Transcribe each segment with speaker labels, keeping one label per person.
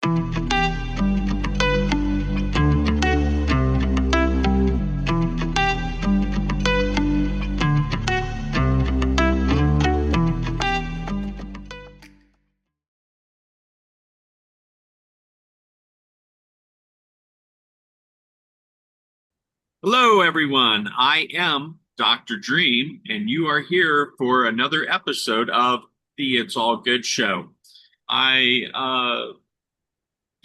Speaker 1: Hello, everyone. I am Dr. Dream, and you are here for another episode of the It's All Good show. I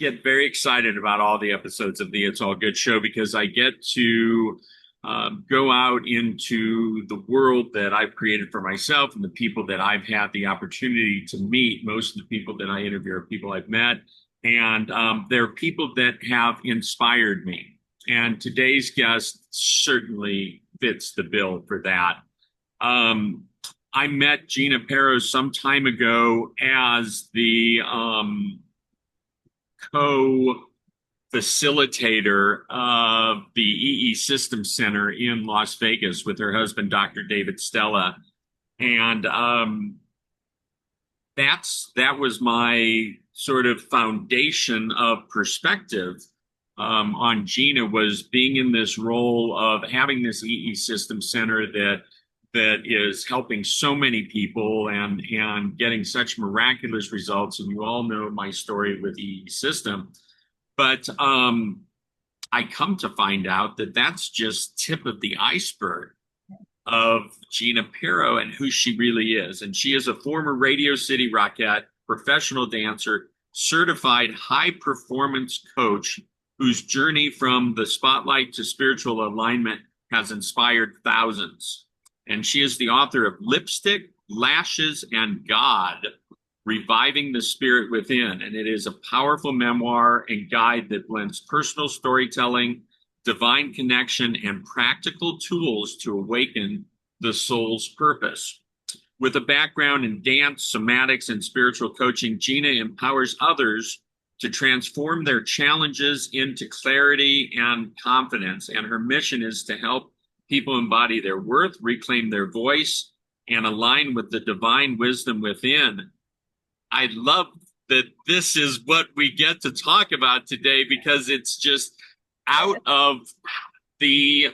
Speaker 1: get very excited about all the episodes of the It's All Good show because I get to go out into the world that I've created for myself and the people that I've had the opportunity to meet. Most of the people that I interview are people I've met, and they're people that have inspired me. And today's guest certainly fits the bill for that. Um, I met Gina Pero some time ago as the co-facilitator of the EE Systems Center in Las Vegas with her husband, Dr. David Stella. And that was my sort of foundation of perspective on Gina, was being in this role of having this EE Systems Center that is helping so many people and getting such miraculous results. And you all know my story with EE System. But I come to find out that that's just tip of the iceberg of Gina Pero and who she really is. And she is a former Radio City Rockette, professional dancer, certified high performance coach whose journey from the spotlight to spiritual alignment has inspired thousands. And she is the author of Lipstick, Lashes, and God, Reviving the Spirit Within. And it is a powerful memoir and guide that blends personal storytelling, divine connection, and practical tools to awaken the soul's purpose. With a background in dance, somatics, and spiritual coaching, Gina empowers others to transform their challenges into clarity and confidence. And her mission is to help people embody their worth, reclaim their voice, and align with the divine wisdom within. I love that this is what we get to talk about today, because it's just out of the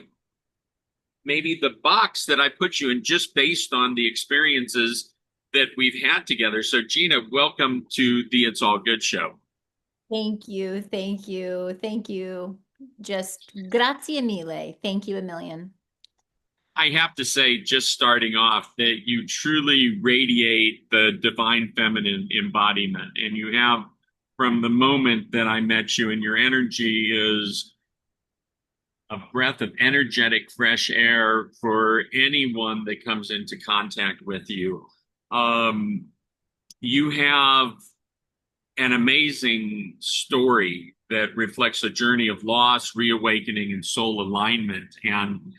Speaker 1: maybe the box that I put you in, just based on the experiences that we've had together. So Gina, welcome to the It's All Good show.
Speaker 2: Thank you. Thank you. Thank you. Just grazie mille. Thank you a million.
Speaker 1: I have to say, just starting off, that you truly radiate the divine feminine embodiment. And you have, from the moment that I met you, and your energy is a breath of energetic fresh air for anyone that comes into contact with you. You have an amazing story that reflects a journey of loss, reawakening, and soul alignment. And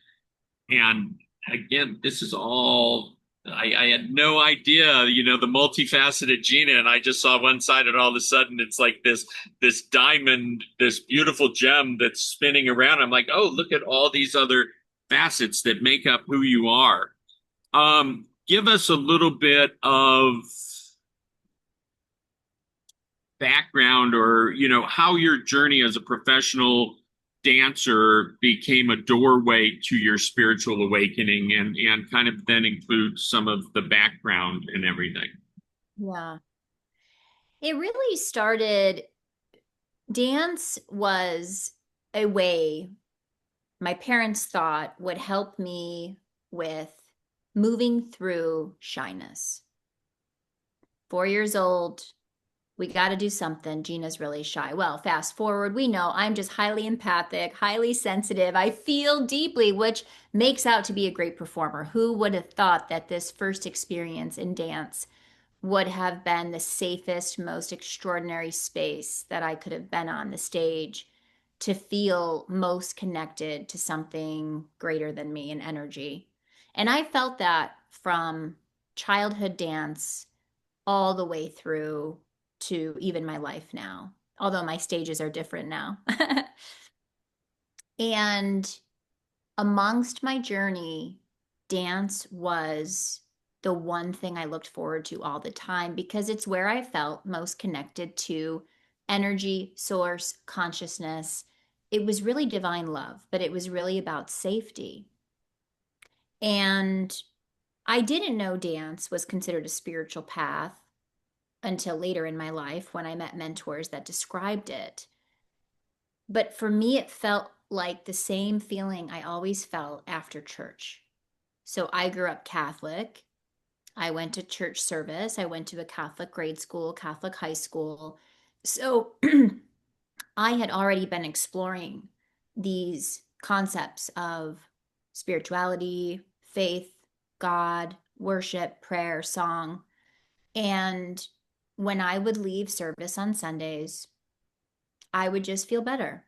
Speaker 1: again, this is all, I had no idea, the multifaceted Gina, and I just saw one side, and all of a sudden it's like this diamond, this beautiful gem that's spinning around. I'm like, oh, look at all these other facets that make up who you are. Give us a little bit of background, or how your journey as a professional dancer became a doorway to your spiritual awakening, and kind of then include some of the background and everything.
Speaker 2: Yeah. It really started, dance was a way my parents thought would help me with moving through shyness. 4 years old, we got to do something. Gina's really shy. Well, fast forward, we know I'm just highly empathic, highly sensitive. I feel deeply, which makes out to be a great performer. Who would have thought that this first experience in dance would have been the safest, most extraordinary space that I could have been on, the stage, to feel most connected to something greater than me, an energy. And I felt that from childhood dance all the way through to even my life now, although my stages are different now. And amongst my journey, dance was the one thing I looked forward to all the time, because it's where I felt most connected to energy, source, consciousness. It was really divine love, but it was really about safety. And I didn't know dance was considered a spiritual path until later in my life when I met mentors that described it. But for me, it felt like the same feeling I always felt after church. So I grew up Catholic. I went to church service. I went to a Catholic grade school, Catholic high school. So I had already been exploring these concepts of spirituality, faith, God, worship, prayer, song. And when I would leave service on Sundays, I would just feel better.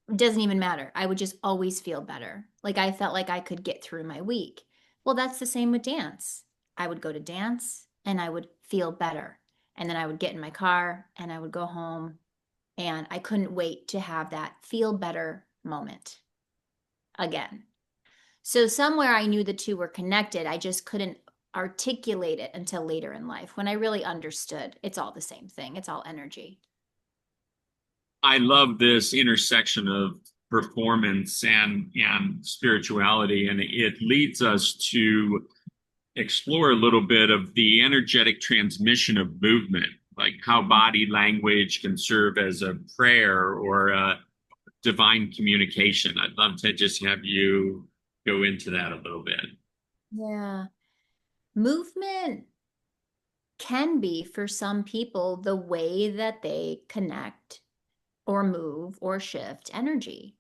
Speaker 2: It doesn't even matter. I would just always feel better. Like I felt like I could get through my week. Well, that's the same with dance. I would go to dance and I would feel better. And then I would get in my car and I would go home and I couldn't wait to have that feel better moment again. So somewhere I knew the two were connected. I just couldn't articulate it until later in life when I really understood it's all the same thing. It's all energy.
Speaker 1: I love this intersection of performance and spirituality, and it leads us to explore a little bit of the energetic transmission of movement, like how body language can serve as a prayer or a divine communication. I'd love to just have you go into that a little bit.
Speaker 2: Yeah. Movement can be for some people the way that they connect or move or shift energy.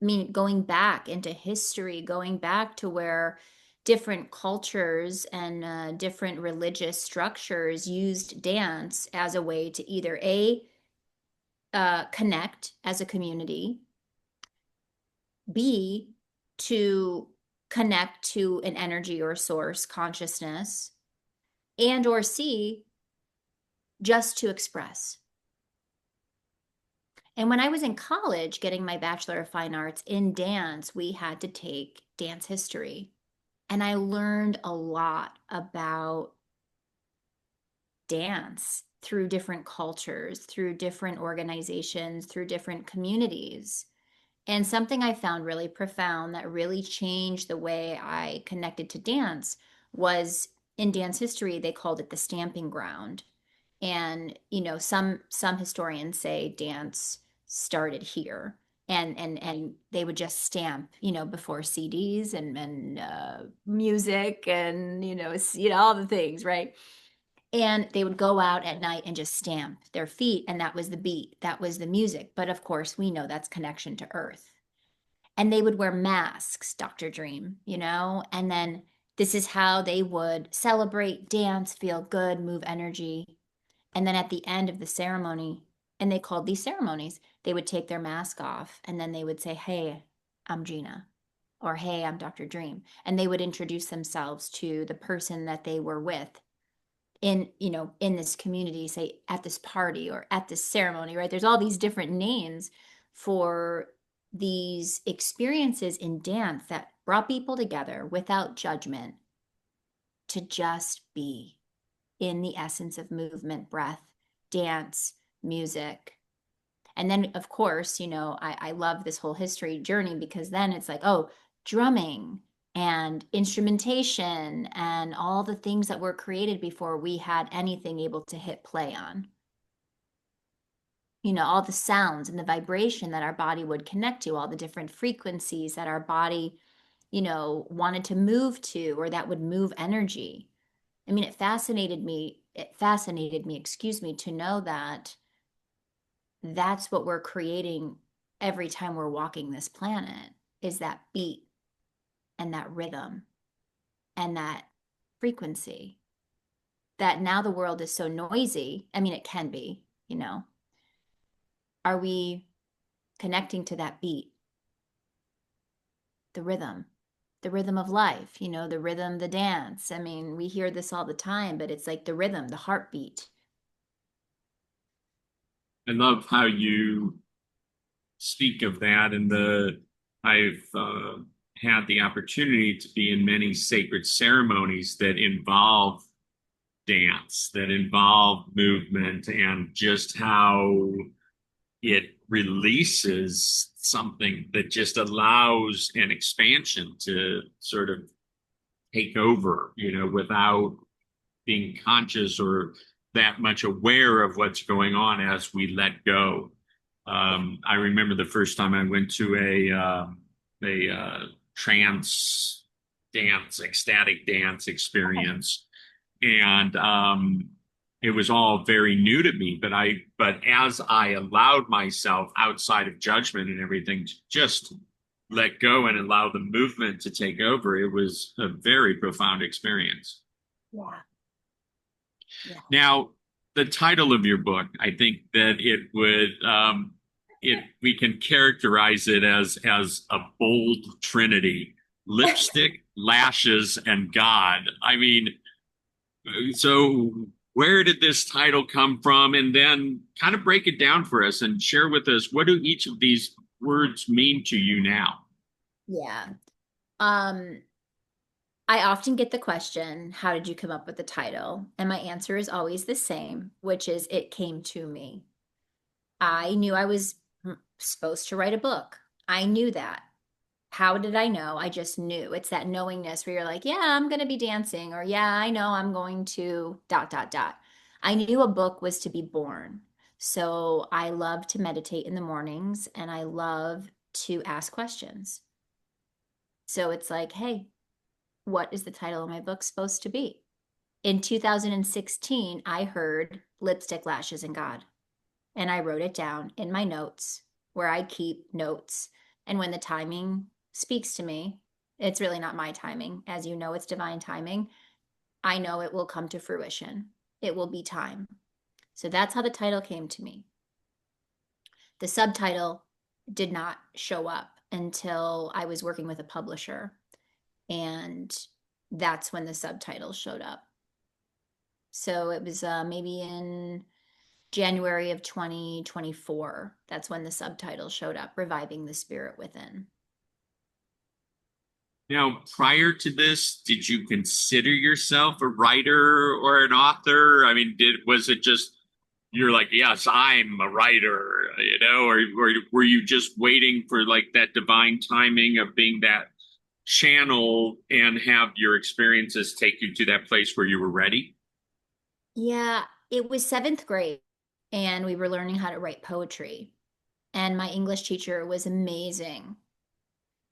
Speaker 2: I mean, going back into history, going back to where different cultures and different religious structures used dance as a way to either connect as a community, B, to connect to an energy or source consciousness, and or C, just to express. And when I was in college getting my Bachelor of Fine Arts in dance, we had to take dance history. And I learned a lot about dance through different cultures, through different organizations, through different communities. And something I found really profound that really changed the way I connected to dance was in dance history, they called it the stamping ground. And some historians say dance started here, and they would just stamp, before CDs and music and all the things, right? And they would go out at night and just stamp their feet, and that was the beat, that was the music. But of course, we know that's connection to earth. And they would wear masks, Dr. Dream, and then this is how they would celebrate, dance, feel good, move energy. And then at the end of the ceremony, and they called these ceremonies, they would take their mask off and then they would say, "Hey, I'm Gina," or "Hey, I'm Dr. Dream." And they would introduce themselves to the person that they were with in this community, say at this party or at this ceremony, right? There's all these different names for these experiences in dance that brought people together without judgment to just be in the essence of movement, breath, dance, music. And then, of course, I love this whole history journey because then it's like, oh, drumming and instrumentation and all the things that were created before we had anything able to hit play on. All the sounds and the vibration that our body would connect to, all the different frequencies that our body, wanted to move to or that would move energy. I mean, it fascinated me, excuse me, to know that that's what we're creating every time we're walking this planet is that beat and that rhythm and that frequency. That now the world is so noisy. I mean, it can be. Are we connecting to that beat, the rhythm? The rhythm of life, the rhythm, the dance. I mean, we hear this all the time, but it's like the rhythm, the heartbeat.
Speaker 1: I love how you speak of that, and I've had the opportunity to be in many sacred ceremonies that involve dance that involve movement and just how it releases something that just allows an expansion to sort of take over, without being conscious or that much aware of what's going on as we let go.
Speaker 2: Yeah.
Speaker 1: I remember the first time I went to a trance dance, ecstatic dance experience, and it was all very new to me. But as I allowed myself outside of judgment and everything to just let go and allow the movement to take over, it was a very profound experience.
Speaker 2: Yeah. Yeah.
Speaker 1: Now, the title of your book, I think that it would we can characterize it as a bold trinity: lipstick, lashes, and God. I mean, so where did this title come from? And then kind of break it down for us and share with us, what do each of these words mean to you now?
Speaker 2: Yeah. Um, I often get the question, how did you come up with the title? And my answer is always the same, which is it came to me. I knew I was supposed to write a book. I knew that. How did I know? I just knew. It's that knowingness where you're like, yeah, I'm going to be dancing, or yeah, I know I'm going to dot, dot, dot. I knew a book was to be born. So I love to meditate in the mornings and I love to ask questions. So it's like, hey, what is the title of my book supposed to be? In 2016, I heard Lipstick, Lashes, and God, and I wrote it down in my notes where I keep notes. And when the timing speaks to me, it's really not my timing. As you know, it's divine timing. I know it will come to fruition. It will be time. So that's how the title came to me. The subtitle did not show up until I was working with a publisher. And that's when the subtitle showed up. So it was maybe in January of 2024. That's when the subtitle showed up, Reviving the Spirit Within.
Speaker 1: Now, prior to this, did you consider yourself a writer or an author? I mean, was it just you're like, yes, I'm a writer, or were you just waiting for like that divine timing of being that channel and have your experiences take you to that place where you were ready?
Speaker 2: Yeah, it was seventh grade, and we were learning how to write poetry. And my English teacher was amazing.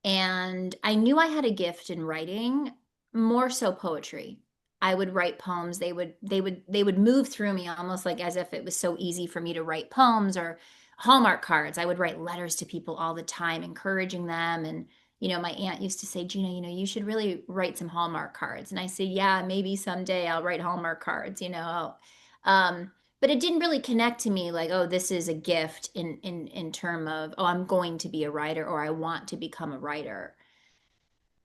Speaker 2: And I knew I had a gift in writing, more so poetry. I would write poems. They would move through me almost like as if it was so easy for me to write poems or Hallmark cards. I would write letters to people all the time, encouraging them. And, my aunt used to say, Gina, you should really write some Hallmark cards. And I said, yeah, maybe someday I'll write Hallmark cards. Um, but it didn't really connect to me like, oh, this is a gift in term of, oh, I'm going to be a writer or I want to become a writer.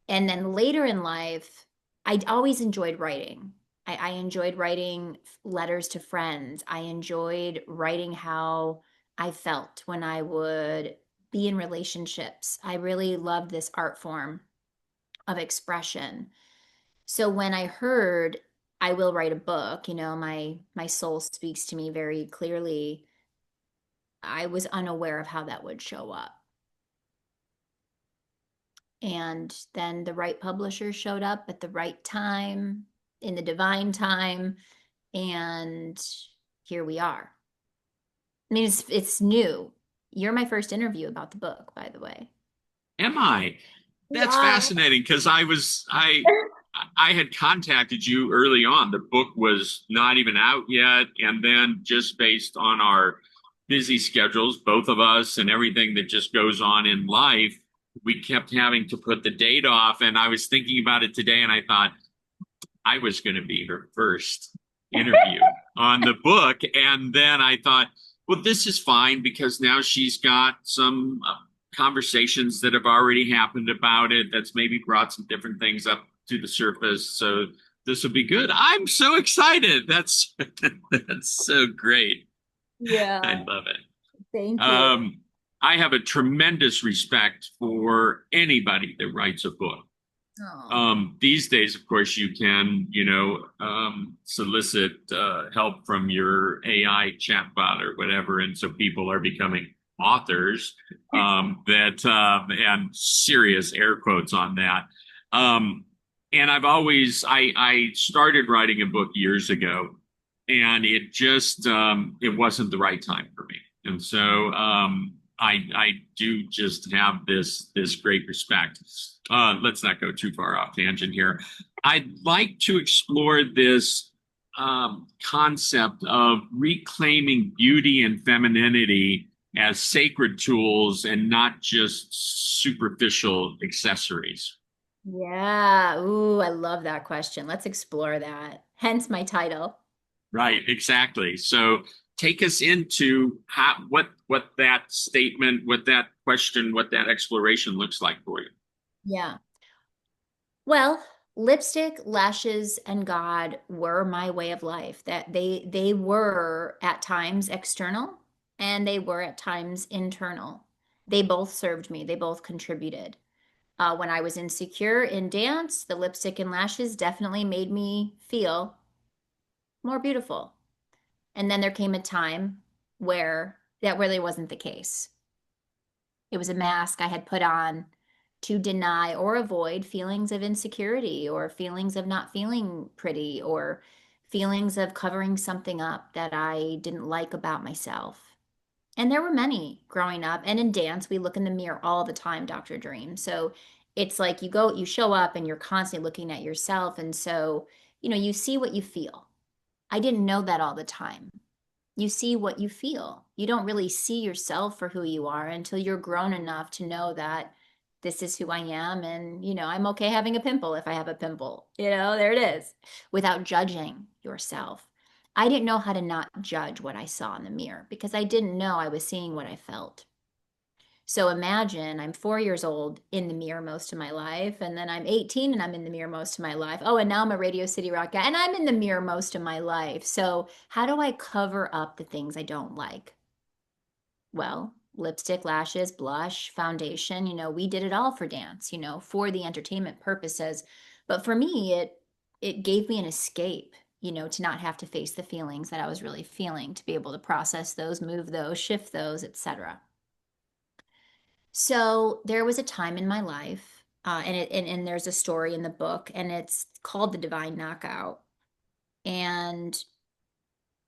Speaker 2: And then later in life, I always enjoyed writing. I enjoyed writing letters to friends. I enjoyed writing how I felt when I would be in relationships. I really loved this art form of expression. So when I heard I will write a book, my soul speaks to me very clearly. I was unaware of how that would show up. And then the right publisher showed up at the right time, in the divine time, and here we are. I mean, it's new. You're my first interview about the book, by the way.
Speaker 1: Am I? That's
Speaker 2: Yeah.
Speaker 1: fascinating because I had contacted you early on. The book was not even out yet, and then just based on our busy schedules, both of us, and everything that just goes on in life, we kept having to put the date off. And I was thinking about it today, and I thought I was going to be her first interview on the book, and then I thought, well, this is fine because now she's got some conversations that have already happened about it. That's maybe brought some different things up to the surface. So this will be good. I'm so excited. That's that's so great. I
Speaker 2: Yeah.
Speaker 1: love it.
Speaker 2: Thank you.
Speaker 1: I have a tremendous respect for anybody that writes a book.
Speaker 2: Oh.
Speaker 1: These days, of course, you can, solicit help from your AI chatbot or whatever, and so people are becoming authors. And serious air quotes on that. Um, and I started writing a book years ago, and it wasn't the right time for me, and so I do just have this great respect. Let's not go too far off tangent here. I'd like to explore this concept of reclaiming beauty and femininity as sacred tools and not just superficial accessories.
Speaker 2: Yeah. Ooh, I love that question. Let's explore that. Hence my title.
Speaker 1: Right, exactly. So take us into what that statement, what that question, what that exploration looks like for you.
Speaker 2: Yeah. Well, lipstick, lashes, and God were my way of life. That they were at times external and they were at times internal. They both served me. They both contributed. When I was insecure in dance, the lipstick and lashes definitely made me feel more beautiful. And then there came a time where that really wasn't the case. It was a mask I had put on to deny or avoid feelings of insecurity or feelings of not feeling pretty or feelings of covering something up that I didn't like about myself. And there were many growing up. And in dance, we look in the mirror all the time, Dr. Dream. So it's like you show up and you're constantly looking at yourself. And so, you see what you feel. I didn't know that all the time. You see what you feel. You don't really see yourself for who you are until you're grown enough to know that this is who I am. And, I'm okay having a pimple if I have a pimple. There it is, without judging yourself. I didn't know how to not judge what I saw in the mirror because I didn't know I was seeing what I felt. So imagine I'm 4 years old in the mirror most of my life, and then I'm 18 and I'm in the mirror most of my life. Oh, and now I'm a Radio City Rock guy and I'm in the mirror most of my life. So, how do I cover up the things I don't like? Well, lipstick, lashes, blush, foundation, we did it all for dance, for the entertainment purposes. But for me, it gave me an escape, to not have to face the feelings that I was really feeling, to be able to process those, move those, shift those, etc. So there was a time in my life, and there's a story in the book, and it's called The Divine Knockout. And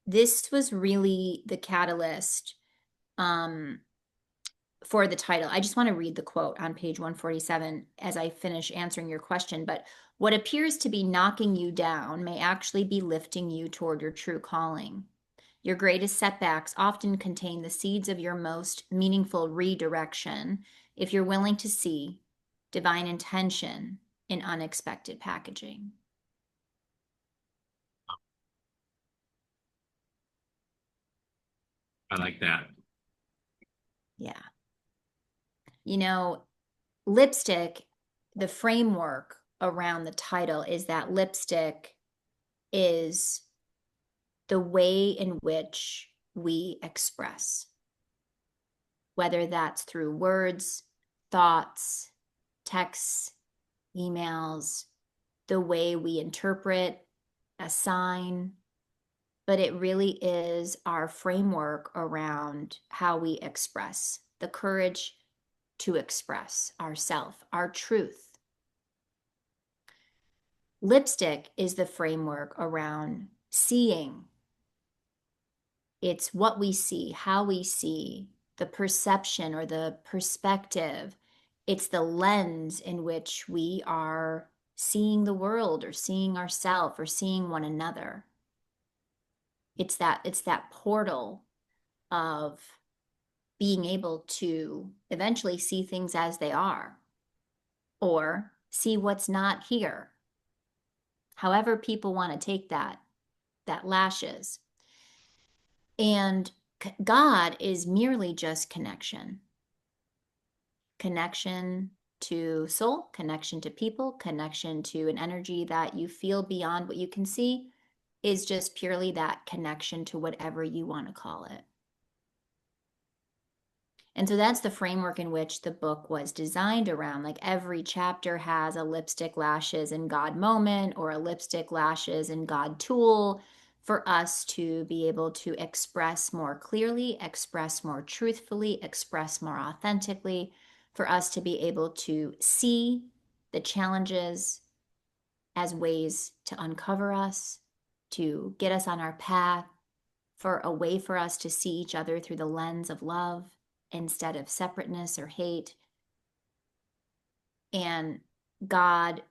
Speaker 2: this was really the catalyst um, for the title. I just want to read the quote on page 147 as I finish answering your question. But what appears to be knocking you down may actually be lifting you toward your true calling. Your greatest setbacks often contain the seeds of your most meaningful redirection if you're willing to see divine intention in unexpected packaging.
Speaker 1: I like that.
Speaker 2: Yeah. You know, lipstick, the framework around the title is that lipstick is the way in which we express, whether that's through words, thoughts, texts, emails, the way we interpret a sign, but it really is our framework around how we express the courage to express ourself, our truth. Lipstick is the framework around seeing. It's what we see, how we see, the perception or the perspective. It's the lens in which we are seeing the world or seeing ourselves or seeing one another. It's that portal of being able to eventually see things as they are or see what's not here. However people want to take that lashes. And God is merely just connection to soul, connection to people, connection to an energy that you feel beyond what you can see is just purely that connection to whatever you want to call it. And so that's the framework in which the book was designed around. Like every chapter has a lipstick, lashes, and God moment, or a lipstick, lashes, and God tool for us to be able to express more clearly, express more truthfully, express more authentically, for us to be able to see the challenges as ways to uncover us, to get us on our path, for a way for us to see each other through the lens of love instead of separateness or hate. And God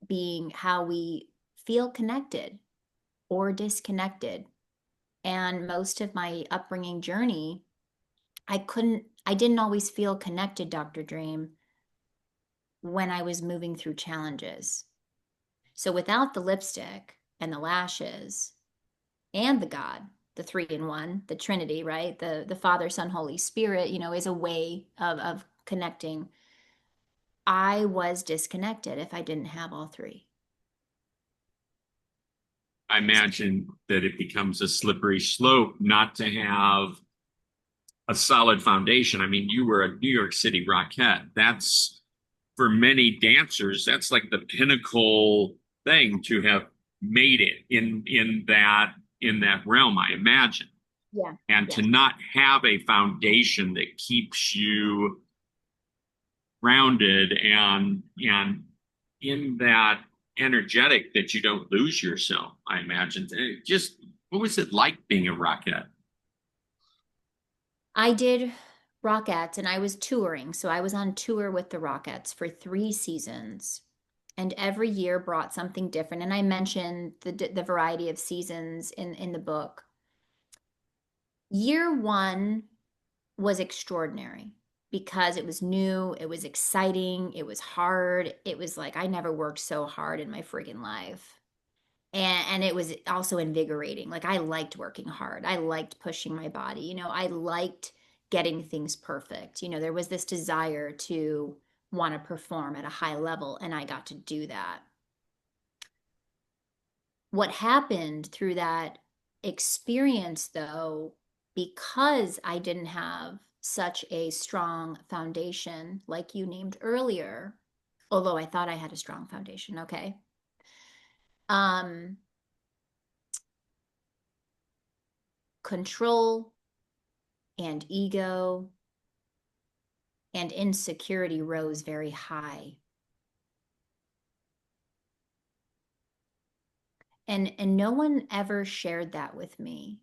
Speaker 2: being how we feel connected or disconnected. And most of my upbringing journey, I didn't always feel connected, Dr. Dream, when I was moving through challenges. So without the lipstick and the lashes and the God, the three in one, the Trinity, right? The Father, Son, Holy Spirit, is a way of connecting. I was disconnected if I didn't have all three.
Speaker 1: I imagine that it becomes a slippery slope not to have a solid foundation. I mean, you were a New York City Rockette. That's for many dancers, that's like the pinnacle thing to have made it in that realm, I imagine.
Speaker 2: Yeah.
Speaker 1: And to
Speaker 2: Yes.
Speaker 1: not have a foundation that keeps you grounded and in that energetic that you don't lose yourself, I imagine. Just what was it like being a Rockette?
Speaker 2: I did Rockettes and I was touring. So I was on tour with the Rockettes for 3 seasons. And every year brought something different. And I mentioned the variety of seasons in the book. Year one was extraordinary because it was new, it was exciting, it was hard. It was like I never worked so hard in my friggin' life. And it was also invigorating. Like I liked working hard. I liked pushing my body. I liked getting things perfect. There was this desire to want to perform at a high level, and I got to do that. What happened through that experience, though, because I didn't have such a strong foundation, like you named earlier, although I thought I had a strong foundation, okay? Um, Control and ego and insecurity rose very high. And no one ever shared that with me.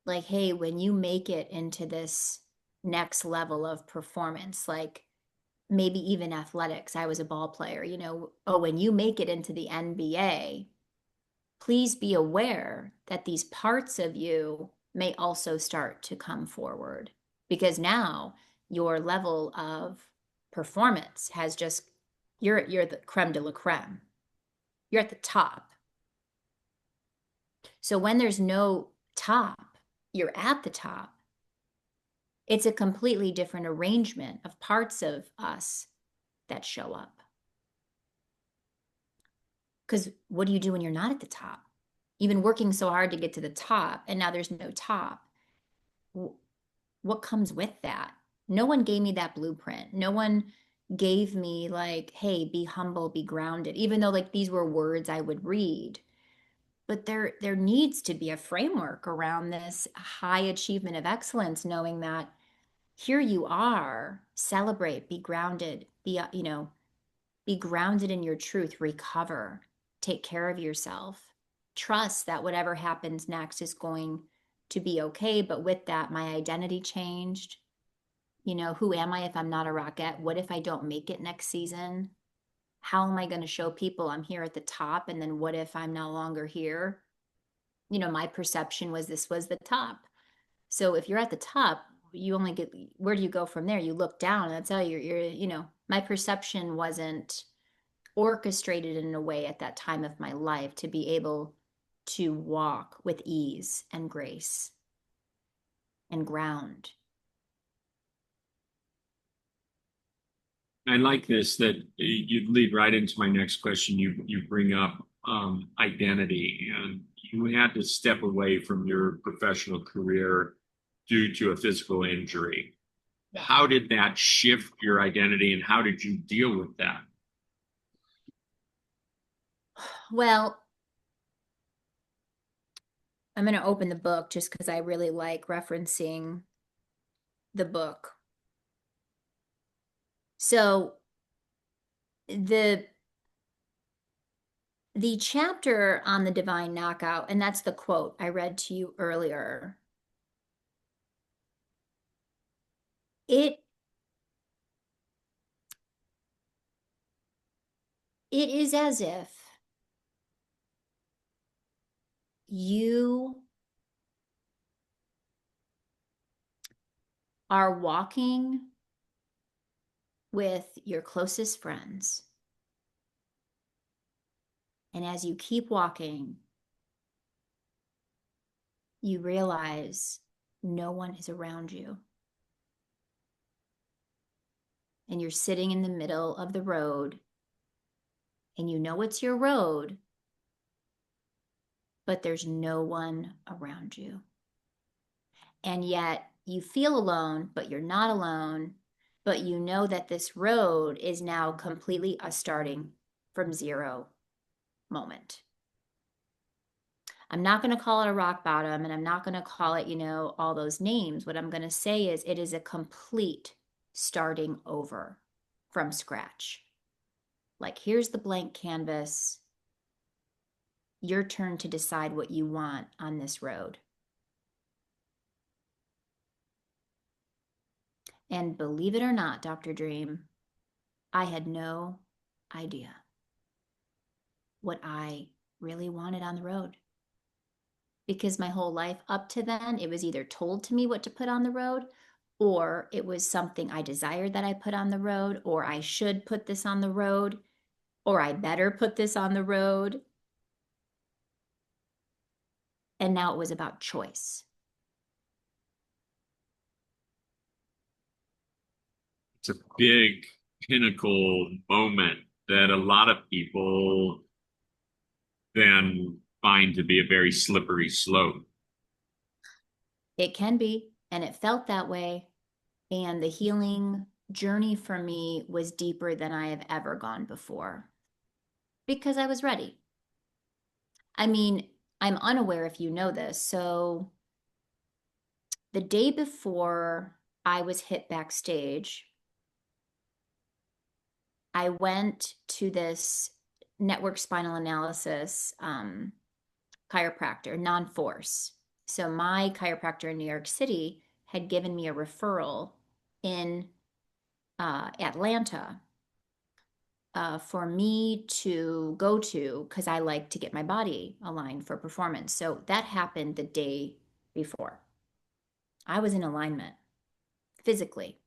Speaker 2: Like, hey, when you make it into this next level of performance, like maybe even athletics, I was a ball player, oh, when you make it into the NBA, please be aware that these parts of you may also start to come forward because now your level of performance has just you're the creme de la creme. You're at the top. So when there's no top, you're at the top. It's a completely different arrangement of parts of us that show up. Because what do you do when you're not at the top? You've been working so hard to get to the top, and now there's no top. What comes with that? No one gave me that blueprint. No one gave me, like, hey, be humble, be grounded, even though like these were words I would read. But there needs to be a framework around this high achievement of excellence, knowing that here you are, celebrate, be grounded, be grounded in your truth, recover, take care of yourself, trust that whatever happens next is going to be okay. But with that, my identity changed. Who am I if I'm not a Rockette? What if I don't make it next season? How am I going to show people I'm here at the top? And then what if I'm no longer here? My perception was this was the top. So if you're at the top, you only get, where do you go from there? You look down, and that's how my perception wasn't orchestrated in a way at that time of my life to be able to walk with ease and grace and ground.
Speaker 1: I like this that you lead right into my next question. You bring up identity, and you had to step away from your professional career due to a physical injury. how did that shift your identity and how did you deal with that?
Speaker 2: Well, I'm going to open the book just because I really like referencing the book. So the the chapter on the divine knockout, and that's the quote I read to you earlier. It it is as if you are walking with your closest friends. And as you keep walking, you realize no one is around you. And you're sitting in the middle of the road, and you know it's your road, but there's no one around you. And yet you feel alone, but you're not alone. But you know that this road is now completely a starting from zero moment. I'm not going to call it a rock bottom, and I'm not going to call it, all those names. What I'm going to say is it is a complete starting over from scratch. Like, here's the blank canvas. Your turn to decide what you want on this road. And believe it or not, Dr. Dream, I had no idea what I really wanted on the road. Because my whole life up to then, it was either told to me what to put on the road, or it was something I desired that I put on the road, or I should put this on the road, or I better put this on the road. And now it was about choice.
Speaker 1: It's a big pinnacle moment that a lot of people then find to be a very slippery slope.
Speaker 2: It can be, and it felt that way. And the healing journey for me was deeper than I have ever gone before because I was ready. I mean, I'm unaware if you know this. So the day before I was hit backstage, I went to this network spinal analysis chiropractor, non-force. So my chiropractor in New York City had given me a referral in Atlanta for me to go to because I like to get my body aligned for performance. So that happened the day before. I was in alignment physically.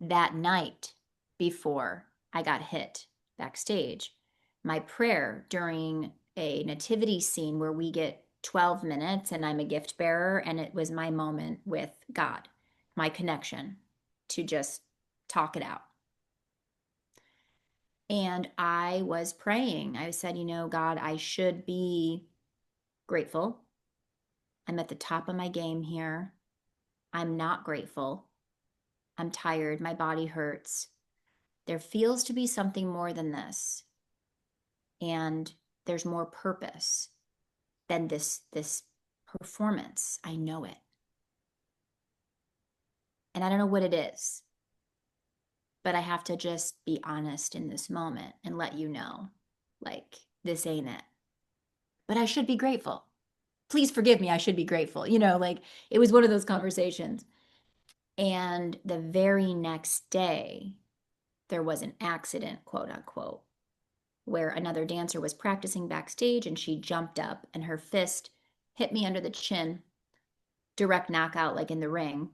Speaker 2: That night before I got hit backstage, my prayer during a nativity scene where we get 12 minutes and I'm a gift bearer, and it was my moment with God, my connection to just talk it out. And I was praying. I said, God, I should be grateful. I'm at the top of my game here. I'm not grateful. I'm tired. My body hurts. There feels to be something more than this. And there's more purpose than this performance. I know it. And I don't know what it is. But I have to just be honest in this moment and let you know, like, this ain't it. But I should be grateful. Please forgive me. I should be grateful. Like, it was one of those conversations. And the very next day, there was an accident, quote unquote, where another dancer was practicing backstage and she jumped up and her fist hit me under the chin, direct knockout, like in the ring.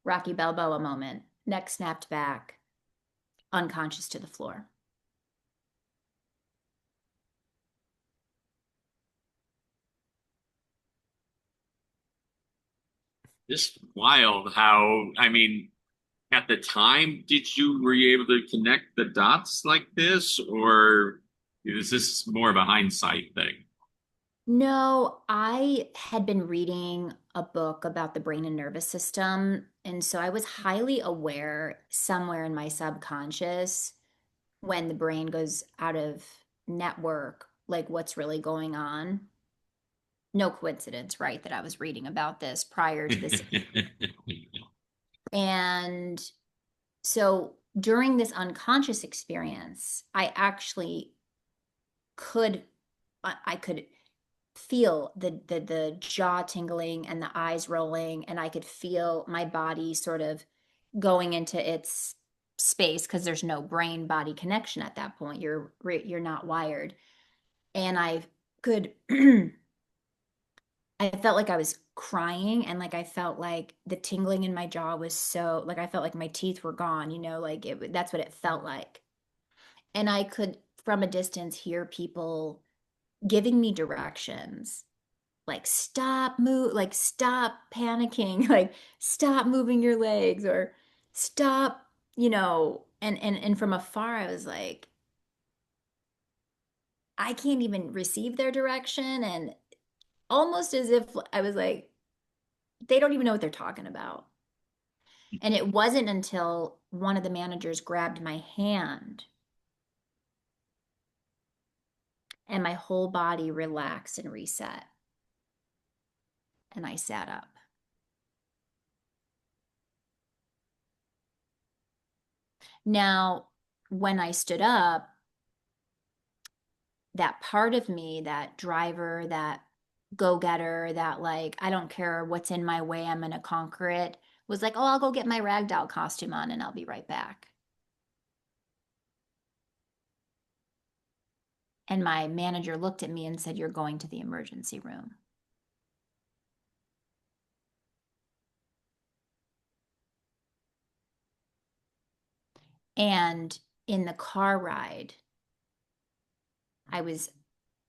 Speaker 2: Rocky Balboa moment, neck snapped back, unconscious to the floor.
Speaker 1: It's wild how, I mean, at the time, were you able to connect the dots like this, or is this more of a hindsight thing?
Speaker 2: No, I had been reading a book about the brain and nervous system. And so I was highly aware somewhere in my subconscious when the brain goes out of network, like what's really going on. No coincidence, right, that I was reading about this prior to this. And so during this unconscious experience, I actually could I could feel the jaw tingling and the eyes rolling, and I could feel my body sort of going into its space because there's no brain body connection at that point. You're not wired. And I could I felt like I was crying, and like I felt like the tingling in my jaw was so like I felt like my teeth were gone, like that's what it felt like. And I could from a distance hear people giving me directions like stop panicking, like stop moving your legs or stop, and from afar I was like I can't even receive their direction, and almost as if I was like they don't even know what they're talking about. And it wasn't until one of the managers grabbed my hand and my whole body relaxed and reset, and I sat up. Now, when I stood up, that part of me, that driver, that go getter, that like, I don't care what's in my way, I'm going to conquer it, was like, oh, I'll go get my ragdoll costume on and I'll be right back. And my manager looked at me and said, you're going to the emergency room. And in the car ride, I was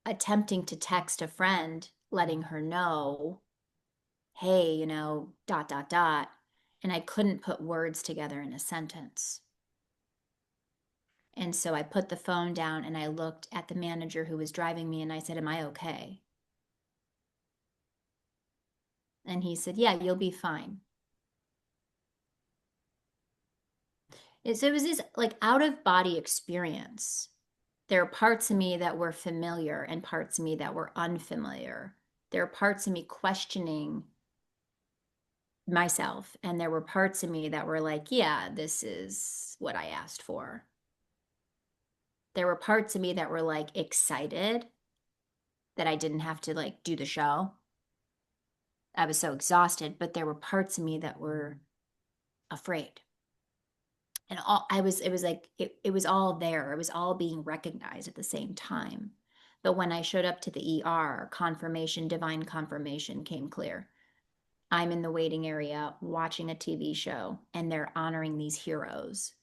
Speaker 2: attempting to text a friend, letting her know, hey, dot, dot, dot. And I couldn't put words together in a sentence. And so I put the phone down and I looked at the manager who was driving me and I said, am I okay? And he said, yeah, you'll be fine. So it was this like out of body experience. There are parts of me that were familiar and parts of me that were unfamiliar. There are parts of me questioning myself, and there were parts of me that were like, yeah, this is what I asked for. There were parts of me that were like excited that I didn't have to like do the show. I was so exhausted, but there were parts of me that were afraid. And it was like it was all there. It was all being recognized at the same time. But when I showed up to the ER, confirmation, divine confirmation came clear. I'm in the waiting area watching a TV show, and they're honoring these heroes,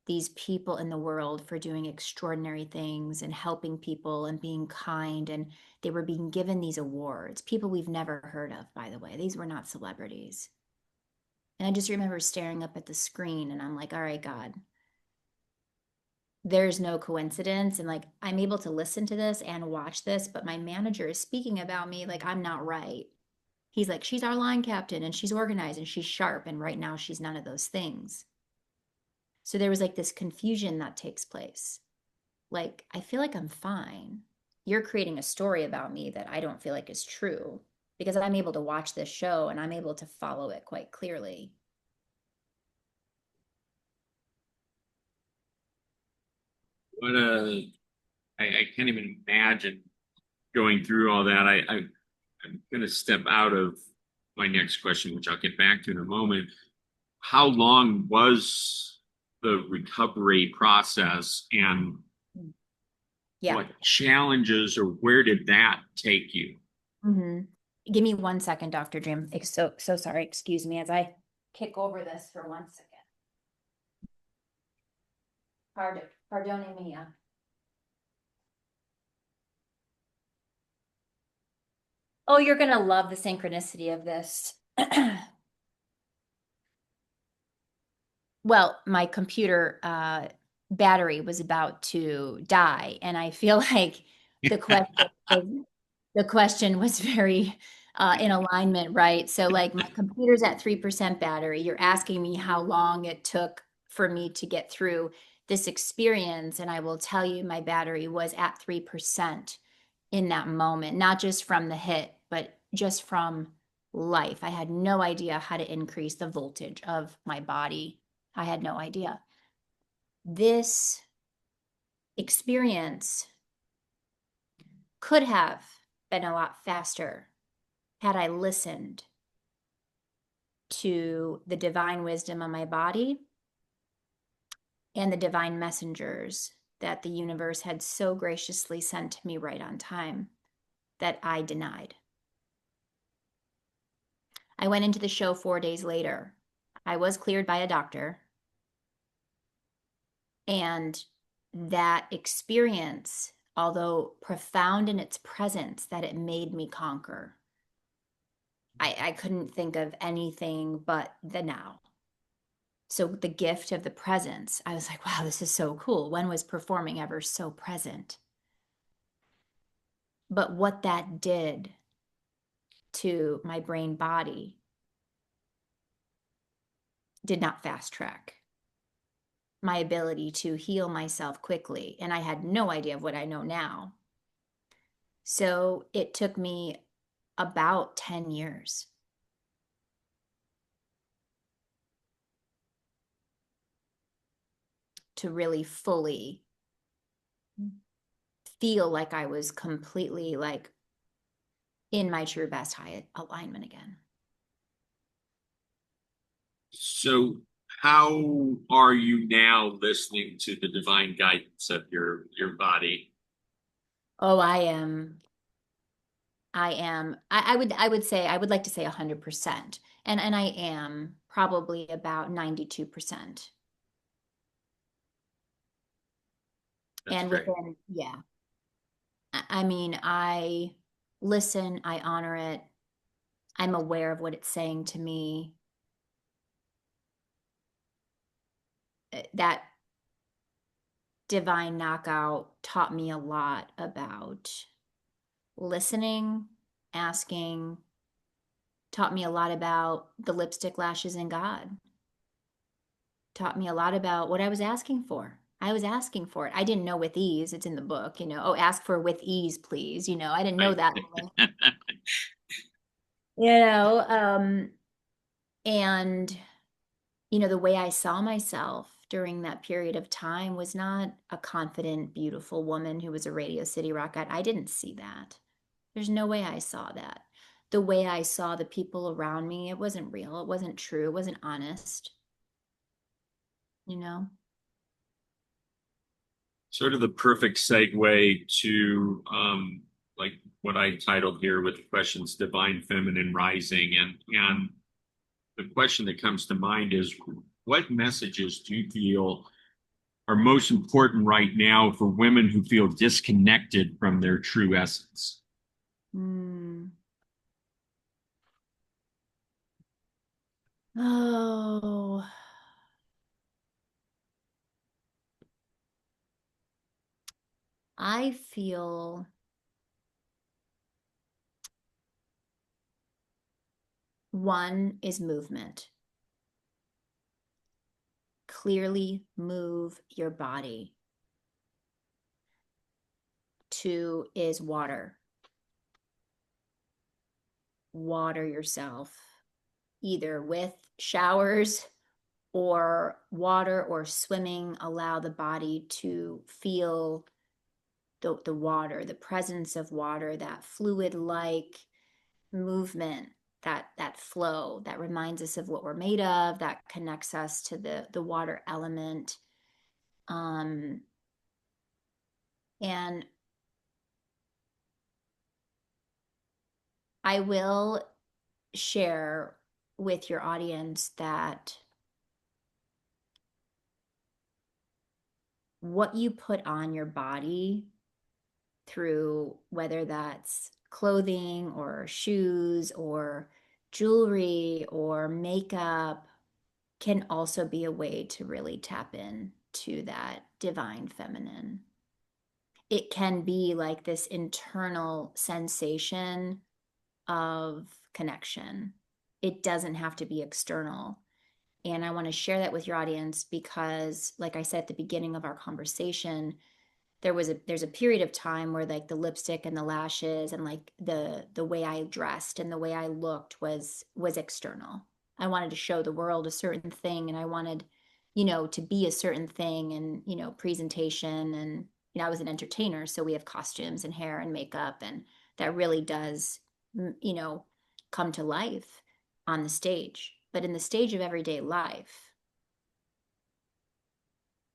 Speaker 2: these people in the world for doing extraordinary things and helping people and being kind. And they were being given these awards, people we've never heard of, by the way. These were not celebrities. And I just remember staring up at the screen and I'm like, all right, God, there's no coincidence. And like, I'm able to listen to this and watch this, but my manager is speaking about me like I'm not right. He's like, she's our line captain and she's organized and she's sharp. And right now she's none of those things. So there was like this confusion that takes place. Like, I feel like I'm fine. You're creating a story about me that I don't feel like is true because I'm able to watch this show and I'm able to follow it quite clearly.
Speaker 1: What I can't even imagine going through all that. I'm going to step out of my next question, which I'll get back to in a moment. How long was the recovery process, and
Speaker 2: Yeah.
Speaker 1: what challenges or where did that take you?
Speaker 2: Mm-hmm. Give me 1 second, Dr. Jim. So sorry. Excuse me as I kick over this for 1 second. Pardone me. Oh, you're going to love the synchronicity of this. Well, my computer battery was about to die, and I feel like the question was the question was very in alignment, right? So, like, my computer's at 3% battery. You're asking me how long it took for me to get through this experience. And I will tell you, my battery was at 3% in that moment, not just from the hit, but just from life. I had no idea how to increase the voltage of my body. I had no idea. This experience could have been a lot faster had I listened to the divine wisdom of my body and the divine messengers that the universe had so graciously sent to me right on time that I denied. I went into the show 4 days later. I was cleared by a doctor. And that experience, although profound in its presence, that it made me conquer, I couldn't think of anything but the now. So the gift of the presence, I was like, wow, this is so cool. When was performing ever so present? But what that did to my brain body did not fast track my ability to heal myself quickly. And I had no idea of what I know now. So it took me about 10 years to really fully feel like I was completely like in my true best high alignment again.
Speaker 1: So how are you now listening to the divine guidance of your body?
Speaker 2: Oh, I would say, I would like to say 100%. And I am probably about 92%.
Speaker 1: That's
Speaker 2: And
Speaker 1: great.
Speaker 2: within, yeah. I mean, I listen, I honor it. I'm aware of what it's saying to me. That divine knockout taught me a lot about listening, asking, taught me a lot about the lipstick, lashes, and God. Taught me a lot about what I was asking for. I was asking for it. I didn't know with ease. It's in the book, oh, ask for with ease, please. I didn't know
Speaker 1: Right.
Speaker 2: that. You know, um, and the way I saw myself during that period of time was not a confident, beautiful woman who was a Radio City Rockette. I didn't see that. There's no way I saw that. The way I saw the people around me, it wasn't real. It wasn't true. It wasn't honest, you know?
Speaker 1: Sort of the perfect segue to like what I titled here with the questions divine feminine rising, and the question that comes to mind is what messages do you feel are most important right now for women who feel disconnected from their true essence?
Speaker 2: Mm. Oh, I feel one is movement. Clearly move your body. Two is water. Water yourself, either with showers or water or swimming. Allow the body to feel the water, the presence of water, that fluid like movement, that flow that reminds us of what we're made of, that connects us to the water element. And I will share with your audience that what you put on your body, through whether that's clothing or shoes or jewelry or makeup, can also be a way to really tap in to that divine feminine. it can be like this internal sensation of connection. It doesn't have to be external. And I want to share that with your audience because, like I said at the beginning of our conversation, there's a period of time where like the lipstick and the lashes and like the way I dressed and the way I looked was external. I wanted to show the world a certain thing, and I wanted, to be a certain thing, and presentation, and I was an entertainer, so we have costumes and hair and makeup, and that really does you know come to life on the stage. But in the stage of everyday life,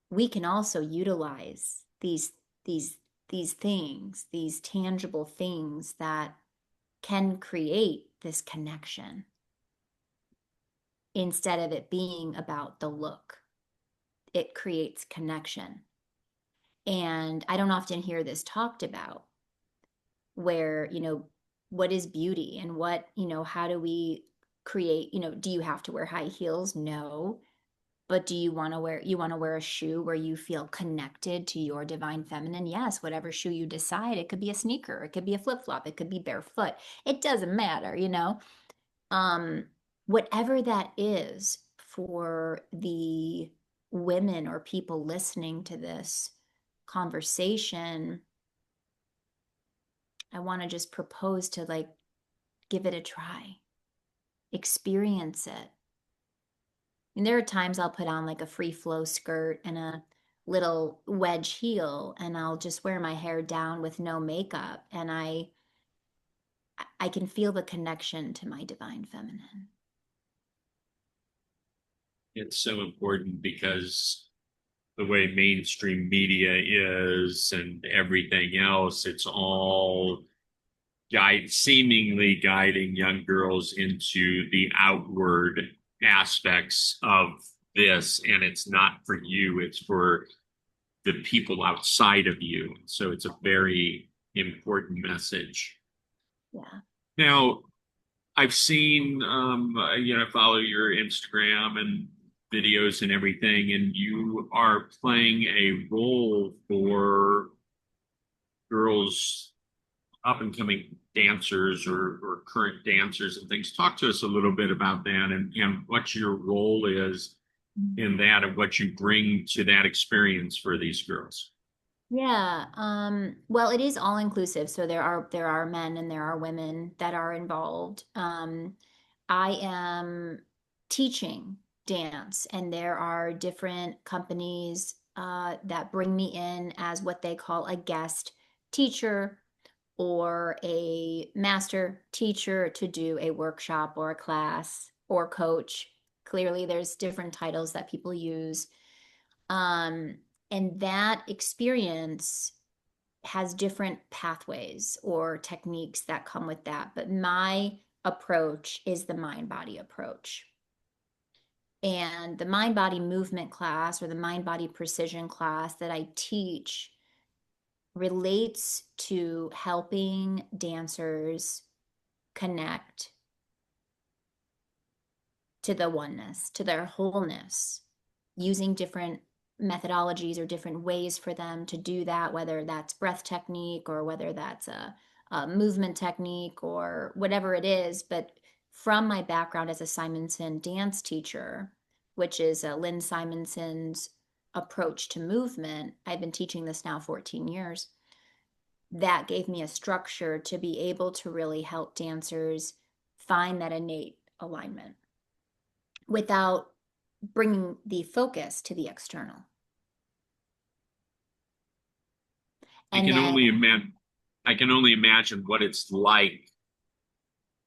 Speaker 2: we can also utilize these these things, these tangible things that can create this connection instead of it being about the look. It creates connection. And I don't often hear this talked about, where, what is beauty, and what, how do we create, do you have to wear high heels? No. But do you want to wear a shoe where you feel connected to your divine feminine? Yes, whatever shoe you decide. It could be a sneaker, it could be a flip-flop, it could be barefoot. It doesn't matter. Um, Whatever that is for the women or people listening to this conversation, I want to just propose to like give it a try, experience it. And there are times I'll put on like a free flow skirt and a little wedge heel, and I'll just wear my hair down with no makeup, and I can feel the connection to my divine feminine.
Speaker 1: It's so important because the way mainstream media is and everything else, it's all seemingly guiding young girls into the outward aspects of this. And it's not for you, it's for the people outside of you. So it's a very important message.
Speaker 2: Yeah.
Speaker 1: Now, I've seen, follow your Instagram and videos and everything, and you are playing a role for girls, up and coming dancers or current dancers and things. Talk to us a little bit about that, and what your role is in that, and what you bring to that experience for these girls.
Speaker 2: Yeah. Well, it is all inclusive. So there are men and there are women that are involved. I am teaching dance, and there are different companies that bring me in as what they call a guest teacher or a master teacher to do a workshop or a class or coach. Clearly, there's different titles that people use. Um, and that experience has different pathways or techniques that come with that. But my approach is the mind body approach. And the mind body movement class, or the mind body precision class that I teach, relates to helping dancers connect to the oneness, to their wholeness, using different methodologies or different ways for them to do that, whether that's breath technique or whether that's a movement technique or whatever it is. But from my background as a Simonson dance teacher, which is Lynn Simonson's approach to movement, I've been teaching this now 14 years. That gave me a structure to be able to really help dancers find that innate alignment without bringing the focus to the external.
Speaker 1: I
Speaker 2: And
Speaker 1: can
Speaker 2: then,
Speaker 1: only imagine. I can only imagine what it's like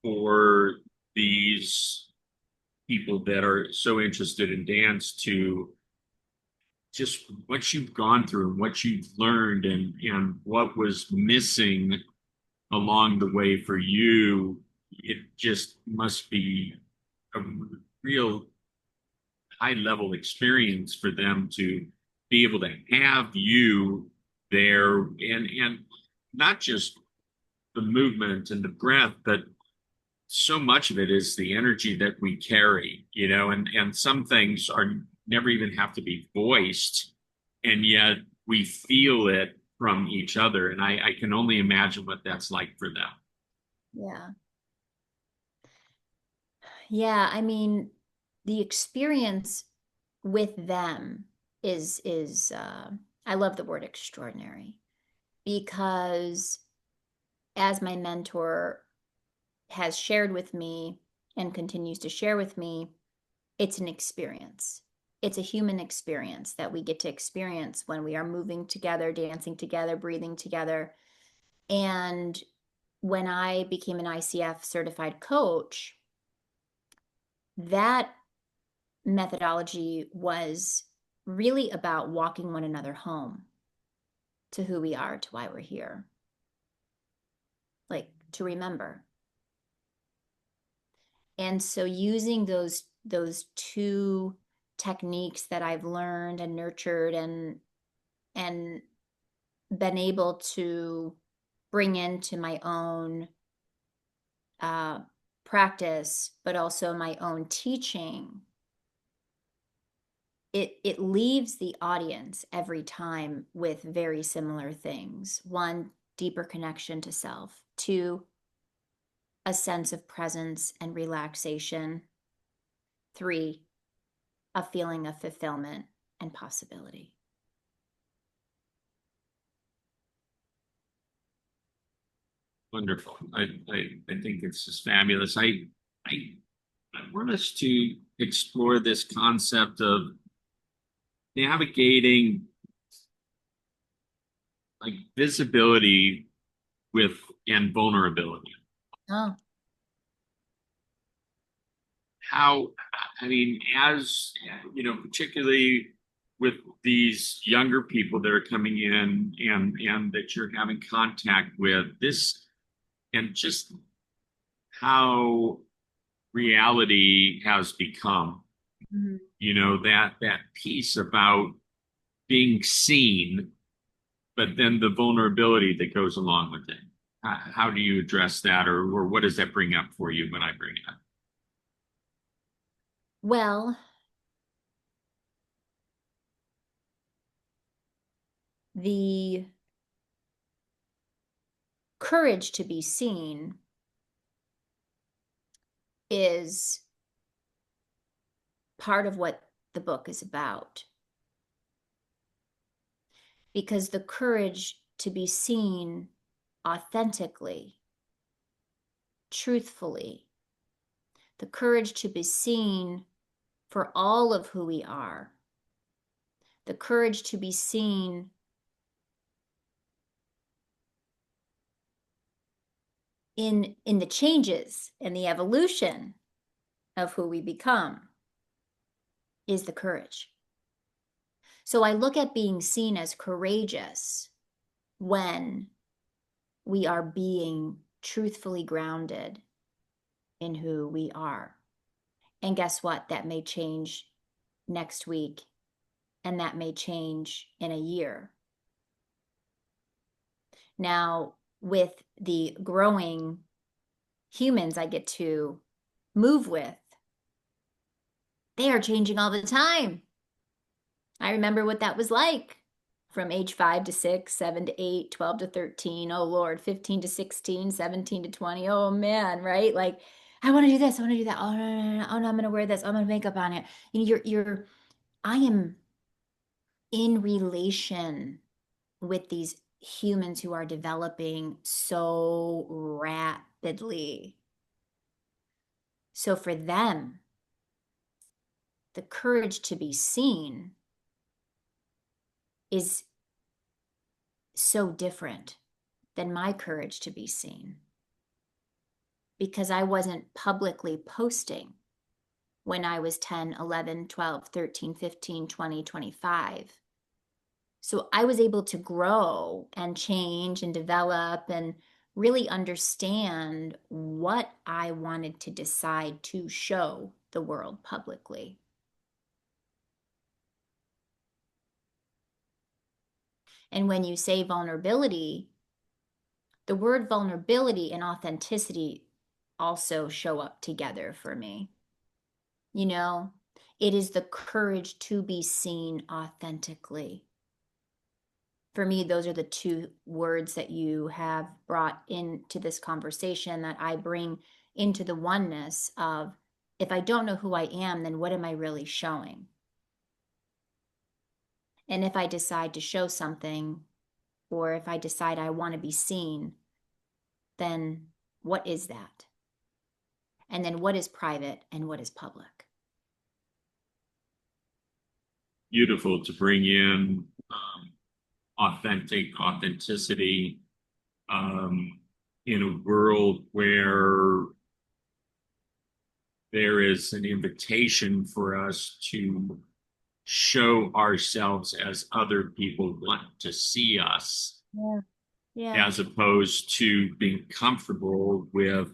Speaker 1: for these people that are so interested in dance to just what you've gone through and what you've learned, and what was missing along the way for you. It just must be a real high level experience for them to be able to have you there, and not just the movement and the breath, but so much of it is the energy that we carry, and some things are never even have to be voiced, and yet we feel it from each other. And I can only imagine what that's like for them.
Speaker 2: Yeah. Yeah, I mean, the experience with them is I love the word extraordinary because as my mentor has shared with me and continues to share with me, it's an experience. It's a human experience that we get to experience when we are moving together, dancing together, breathing together. And when I became an ICF certified coach, that methodology was really about walking one another home to who we are, to why we're here, like to remember. And so using those two techniques that I've learned and nurtured and been able to bring into my own uh, practice, but also my own teaching, it leaves the audience every time with very similar things. One, deeper connection to self. Two, a sense of presence and relaxation. Three, a feeling of fulfillment and possibility.
Speaker 1: Wonderful. I think it's just fabulous. I I want us to explore this concept of navigating like visibility with and vulnerability.
Speaker 2: Oh,
Speaker 1: How, I mean, as you know, particularly with these younger people that are coming in and that you're having contact with this and just how reality has become,
Speaker 2: mhm.
Speaker 1: you know, that piece about being seen, but then the vulnerability that goes along with it. How do you address that, or what does that bring up for you when I bring it up?
Speaker 2: Well, the courage to be seen is part of what the book is about. Because the courage to be seen authentically, truthfully, the courage to be seen for all of who we are, the courage to be seen in the changes and the evolution of who we become is the courage. So I look at being seen as courageous when we are being truthfully grounded in who we are. And guess what? That may change next week, and that may change in a year. Now, with the growing humans I get to move with, they are changing all the time. I remember what that was like from age 5 to 6, 7 to 8, 12 to 13. Oh Lord, 15 to 16, 17 to 20. Oh man, right? Like, I want to do this. I want to do that. Oh no, no, no, no. Oh no, I'm gonna wear this. I'm gonna makeup on it. You know, I am in relation with these humans who are developing so rapidly. So for them, the courage to be seen is so different than my courage to be seen because I wasn't publicly posting when I was 10, 11, 12, 13, 15, 20, 25. So I was able to grow and change and develop and really understand what I wanted to decide to show the world publicly. And when you say vulnerability, the word vulnerability and authenticity also show up together for me. You know, it is the courage to be seen authentically, for me, those are the two words that you have brought into this conversation that I bring into the oneness of, if I don't know who I am, then what am I really showing? And if I decide to show something, or if I decide I want to be seen, then what is that? And then what is private and what is public?
Speaker 1: Beautiful to bring in authenticity um, in a world where there is an invitation for us to show ourselves as other people want to see us,
Speaker 2: Yeah. Yeah.
Speaker 1: as opposed to being comfortable with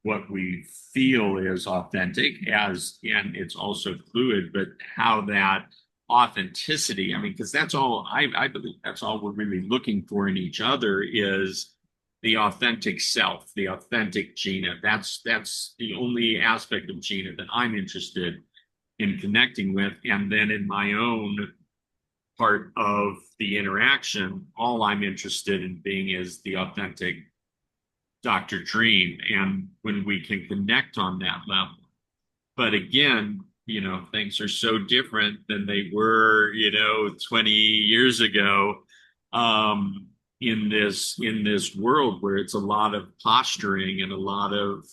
Speaker 1: what we feel is authentic, as and it's also fluid, but how that authenticity, I mean, because that's all I believe that's all we're really looking for in each other is the authentic self, the authentic Gina. That's the only aspect of Gina that I'm interested in connecting with. And then in my own part of the interaction, all I'm interested in being is the authentic Dr. Dream. And when we can connect on that level. But again, things are so different than they were, 20 years ago, in this world where it's a lot of posturing and a lot of,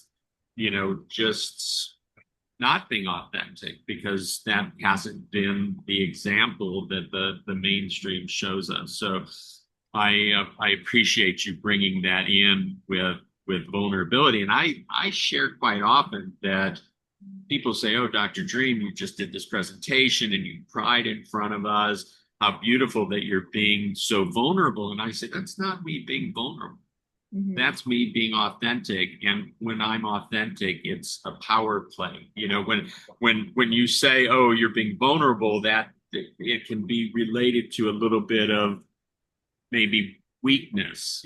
Speaker 1: just not being authentic, because that hasn't been the example that the mainstream shows us. So I appreciate you bringing that in with vulnerability, and I share quite often that people say, "Oh, Dr. Dream, you just did this presentation and you cried in front of us. How beautiful that you're being so vulnerable." And I say, "That's not me being vulnerable.
Speaker 2: Mm-hmm.
Speaker 1: That's me being authentic." And when I'm authentic, it's a power play. When you say, "Oh, you're being vulnerable," that it can be related to a little bit of maybe weakness,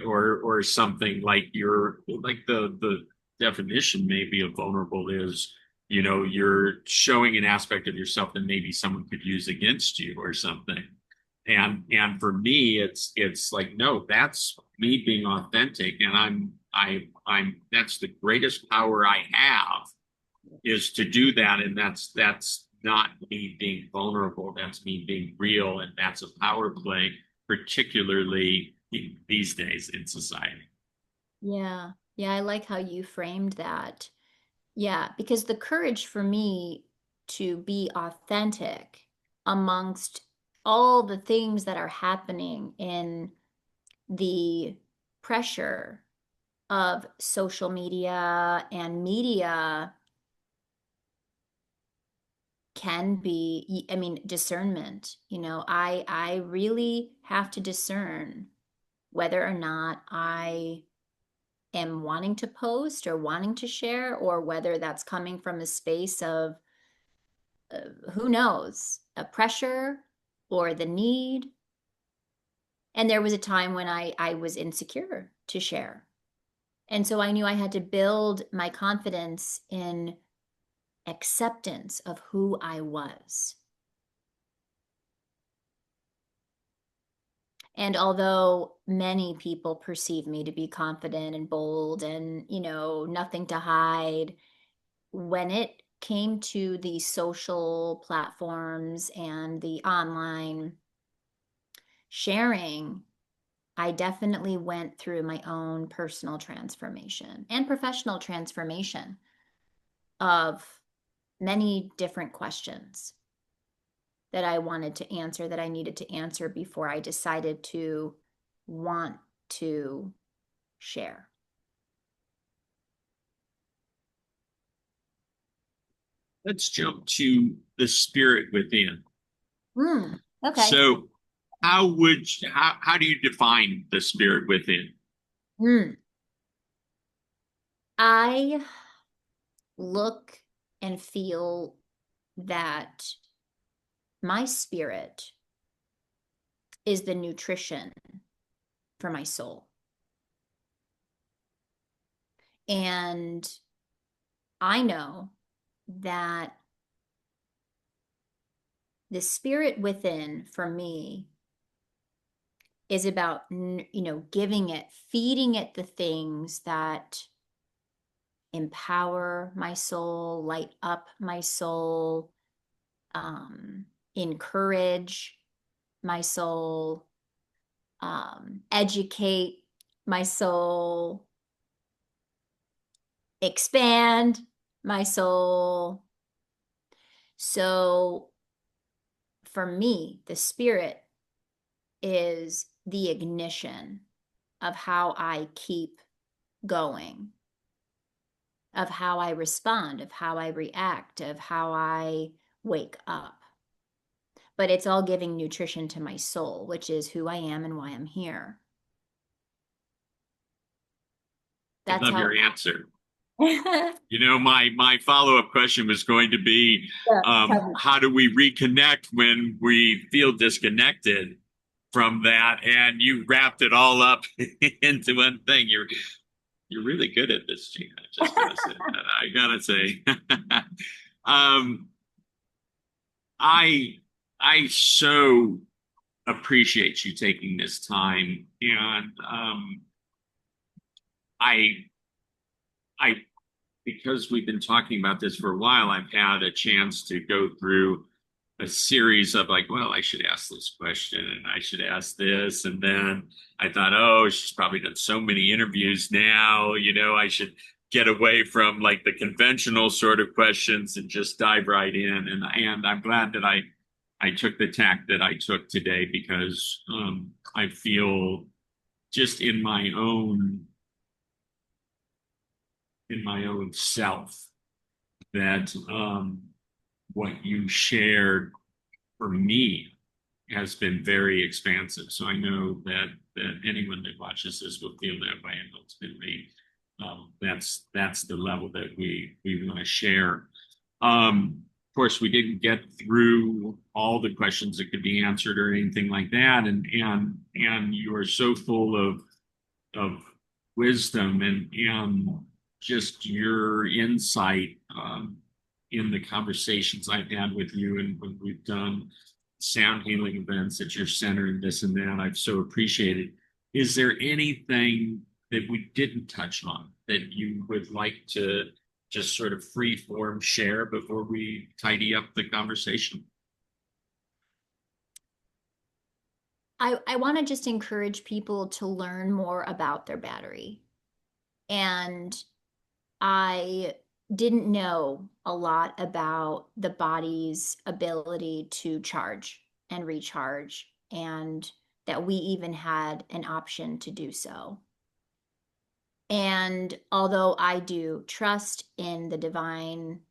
Speaker 1: or something like the definition maybe of vulnerable is, you're showing an aspect of yourself that maybe someone could use against you or something. And for me, it's like, no, that's me being authentic. And I'm that's the greatest power I have, is to do that. And that's not me being vulnerable. That's me being real. And that's a power play, particularly these days in society.
Speaker 2: Yeah. Yeah. I like how you framed that. Yeah. Because the courage for me to be authentic amongst all the things that are happening in the pressure of social media and media can be, I mean, discernment. I really have to discern whether or not I am wanting to post or wanting to share, or whether that's coming from a space of who knows, a pressure or the need. And there was a time when I was insecure to share. And so I knew I had to build my confidence in acceptance of who I was. And although many people perceive me to be confident and bold and, nothing to hide, when it came to the social platforms and the online sharing, I definitely went through my own personal transformation and professional transformation of many different questions that I wanted to answer, that I needed to answer before I decided to want to share.
Speaker 1: Let's jump to the spirit within.
Speaker 2: Okay.
Speaker 1: So how do you define the spirit within?
Speaker 2: Mm. I look and feel that my spirit is the nutrition for my soul. And I know that the spirit within for me is about, giving it, feeding it the things that empower my soul, light up my soul, encourage my soul, educate my soul, expand my soul. So for me, the spirit is the ignition of how I keep going, of how I respond, of how I react, of how I wake up. But it's all giving nutrition to my soul, which is who I am and why I'm here.
Speaker 1: I
Speaker 2: That's
Speaker 1: love
Speaker 2: how.
Speaker 1: your answer.
Speaker 2: Yeah,
Speaker 1: My follow-up question was going to be, how do we reconnect when we feel disconnected from that? And you wrapped it all up into one thing. You're really good at this, Gina. Just gonna say that. I gotta say. um, I I so appreciate you taking this time, and I I because we've been talking about this for a while, I've had a chance to go through a series of like, well, I should ask this question and I should ask this. And then I thought, oh, she's probably done so many interviews now, I should get away from like the conventional sort of questions and just dive right in. And I'm glad that I took the tack that I took today because I feel just in my own self that what you shared for me has been very expansive. So I know that anyone that watches this will feel that way, and ultimately, that's the level that we want to share. Of course, we didn't get through all the questions that could be answered or anything like that, and you are so full of wisdom and just your insight in the conversations I've had with you and when we've done sound healing events at your center and this and that. I've so appreciated. Is there anything that we didn't touch on that you would like to just sort of free form share before we tidy up the conversation?
Speaker 2: I want to just encourage people to learn more about their battery. And I didn't know a lot about the body's ability to charge and recharge, and that we even had an option to do so. And although I do trust in the divine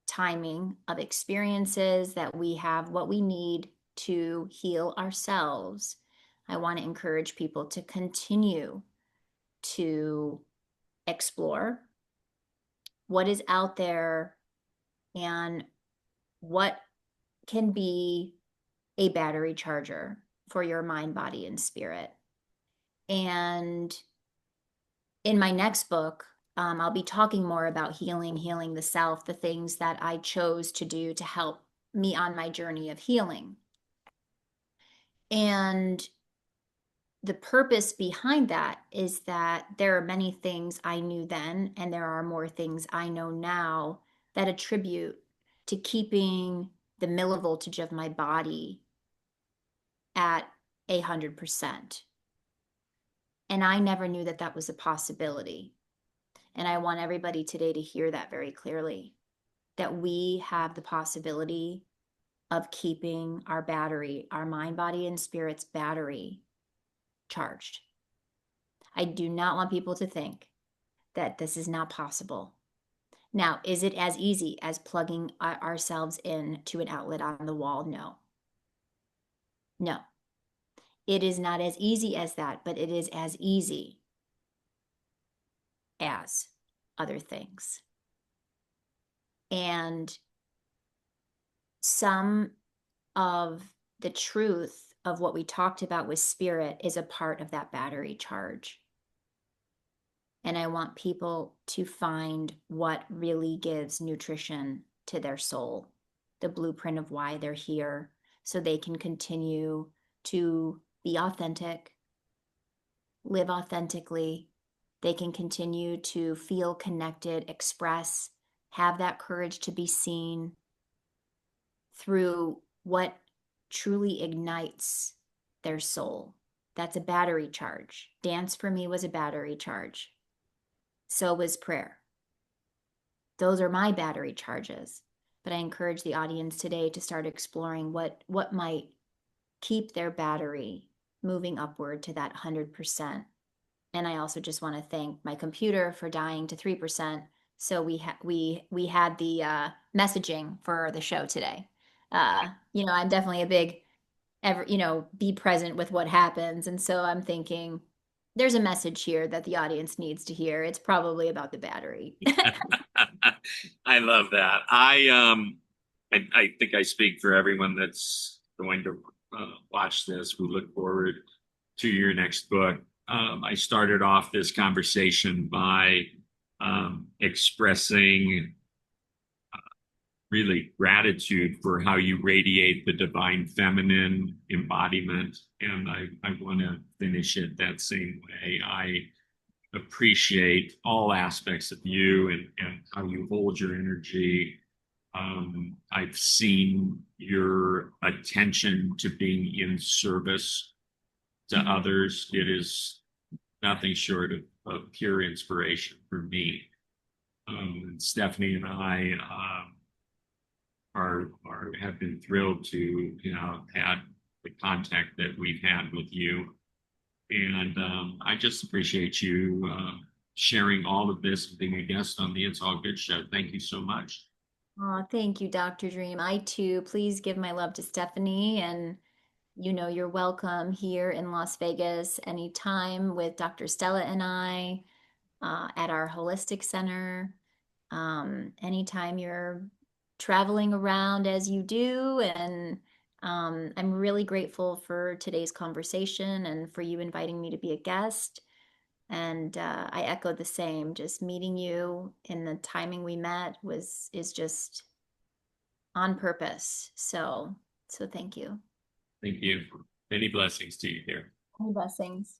Speaker 2: timing of experiences, that we have what we need to heal ourselves, I want to encourage people to continue to explore what is out there and what can be a battery charger for your mind, body, and spirit. And in my next book, I'll be talking more about healing the self, the things that I chose to do to help me on my journey of healing. And the purpose behind that is that there are many things I knew then, and there are more things I know now that attribute to keeping the millivoltage of my body at 100%. And I never knew that that was a possibility. And I want everybody today to hear that very clearly, that we have the possibility of keeping our battery, our mind, body, and spirit's battery charged. I do not want people to think that this is not possible. Now, is it as easy as plugging ourselves in to an outlet on the wall? No. No. It is not as easy as that, but it is as easy as other things. And some of the truth of what we talked about with spirit is a part of that battery charge. And I want people to find what really gives nutrition to their soul, the blueprint of why they're here, so they can continue to be authentic, live authentically. They can continue to feel connected, express, have that courage to be seen through what truly ignites their soul. That's a battery charge. Dance for me was a battery charge. So was prayer. Those are my battery charges. But I encourage the audience today to start exploring what might keep their battery moving upward to that 100%. And I also just want to thank my computer for dying to 3%. So we had the messaging for the show today. I'm definitely a big be present with what happens. And so I'm thinking there's a message here that the audience needs to hear. It's probably about the battery.
Speaker 1: I love that. I think I speak for everyone that's going to watch this. We look forward to your next book. I started off this conversation by expressing really gratitude for how you radiate the divine feminine embodiment. And I want to finish it that same way. I appreciate all aspects of you and how you hold your energy. I've seen your attention to being in service to others. It is nothing short of pure inspiration for me. Stephanie and I are have been thrilled to had the contact that we've had with you, and I just appreciate you sharing all of this and being a guest on the It's All Good show. Thank you so much.
Speaker 2: Oh, thank you, Dr. Dream. I too, please give my love to Stephanie, and you're welcome here in Las Vegas anytime with Dr. Stella and I at our holistic center. Anytime you're traveling around as you do. And I'm really grateful for today's conversation and for you inviting me to be a guest. And I echo the same. Just meeting you in the timing we met is just on purpose. So thank you.
Speaker 1: Thank you. Many blessings to you here.
Speaker 2: Many blessings.